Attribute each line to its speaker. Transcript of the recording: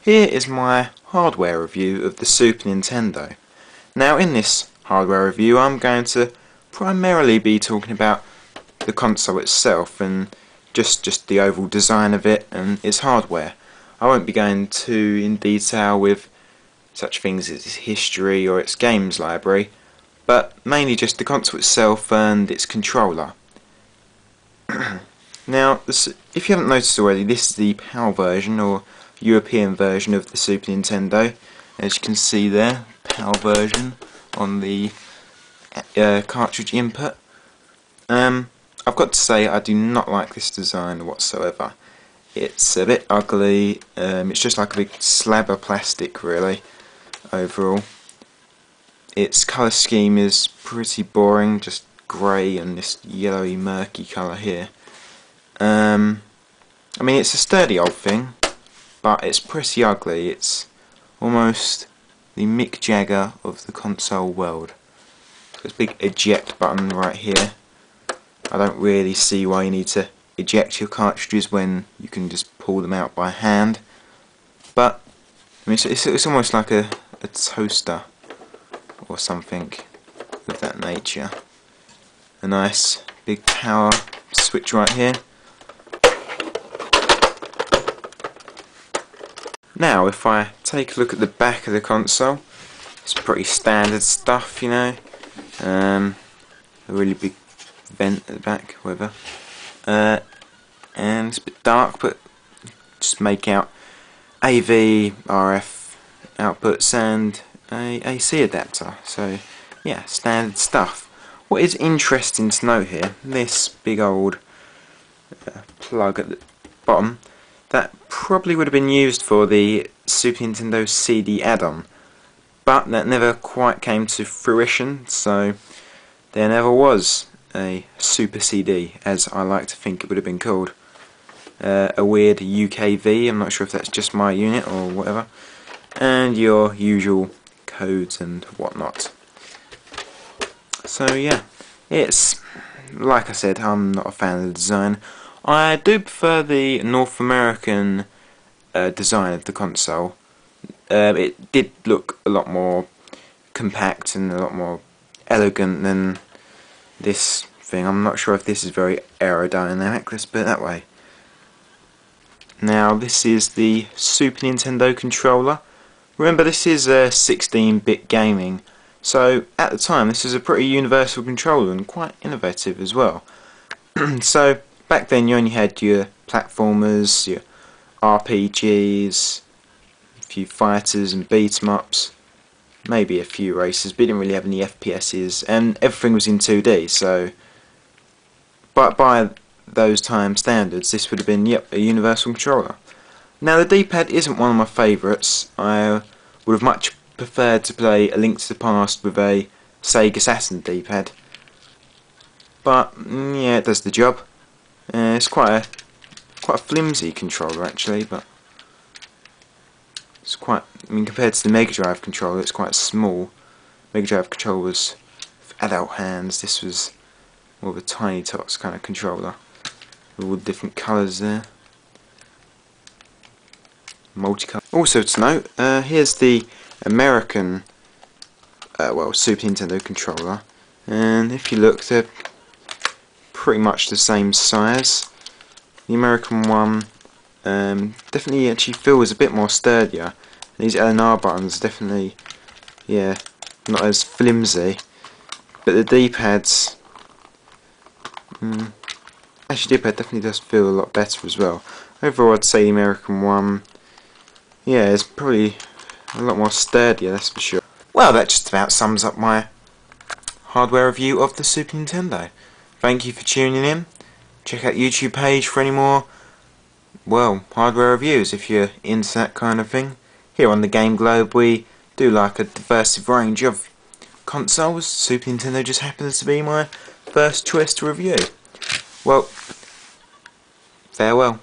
Speaker 1: Here is my hardware review of the Super Nintendo. Now in this hardware review I'm going to primarily be talking about the console itself and just the overall design of it and its hardware. I won't be going too in detail with such things as its history or its games library, but mainly just the console itself and its controller. Now, if you haven't noticed already, this is the PAL version or European version of the Super Nintendo. As you can see there, PAL version on the cartridge input. I've got to say I do not like this design whatsoever. It's a bit ugly, it's just like a big slab of plastic really, overall. Its colour scheme is pretty boring, just grey and this yellowy murky colour here. I mean, it's a sturdy old thing, but it's pretty ugly. It's almost the Mick Jagger of the console world. There's a big eject button right here. I don't really see why you need to eject your cartridges when you can just pull them out by hand. But I mean, it's almost like a toaster or something of that nature. A nice big power switch right here. Now if I take a look at the back of the console, it's pretty standard stuff, you know. A really big vent at the back, whatever. And it's a bit dark, but just make out AV, RF outputs and a AC adapter. So yeah, standard stuff. What is interesting to note here, this big old plug at the bottom, that probably would have been used for the Super Nintendo CD add-on, but that never quite came to fruition, so there never was a Super CD, as I like to think it would have been called. A weird UKV, I'm not sure if that's just my unit or whatever, and your usual codes and whatnot. So yeah, it's, like I said, I'm not a fan of the design. I do prefer the North American design of the console. It did look a lot more compact and a lot more elegant than this thing. I'm not sure if this is very aerodynamic, let's put it that way. Now this is the Super Nintendo controller. Remember, this is 16-bit gaming, so at the time this is a pretty universal controller and quite innovative as well. So back then you only had your platformers, your RPGs, a few fighters and beat-em-ups, maybe a few races, but you didn't really have any FPSs, and everything was in 2D, so but by those time standards this would have been, yep, a universal controller. Now the D-pad isn't one of my favourites. I would have much preferred to play A Link to the Past with a Sega Saturn D-pad, but yeah, it does the job. It's quite a flimsy controller actually, but it's quite, I mean, compared to the Mega Drive controller, it's quite small. Mega Drive controller was for adult hands. This was more of a tiny tots kind of controller with all the different colours there. Multicolour. Also to note, here's the American well, Super Nintendo controller, and if you look, they're pretty much the same size. The American one definitely actually feels a bit more sturdier. These L&R buttons definitely, yeah, not as flimsy, but the D-pads, actually D-pad definitely does feel a lot better as well. Overall I'd say the American one, yeah, is probably a lot more sturdier, that's for sure. Well, that just about sums up my hardware review of the Super Nintendo. Thank you for tuning in. Check out the YouTube page for any more, well, hardware reviews if you're into that kind of thing. Here on the Game Globe we do like a diverse range of consoles. Super Nintendo just happens to be my first choice to review. Well, farewell.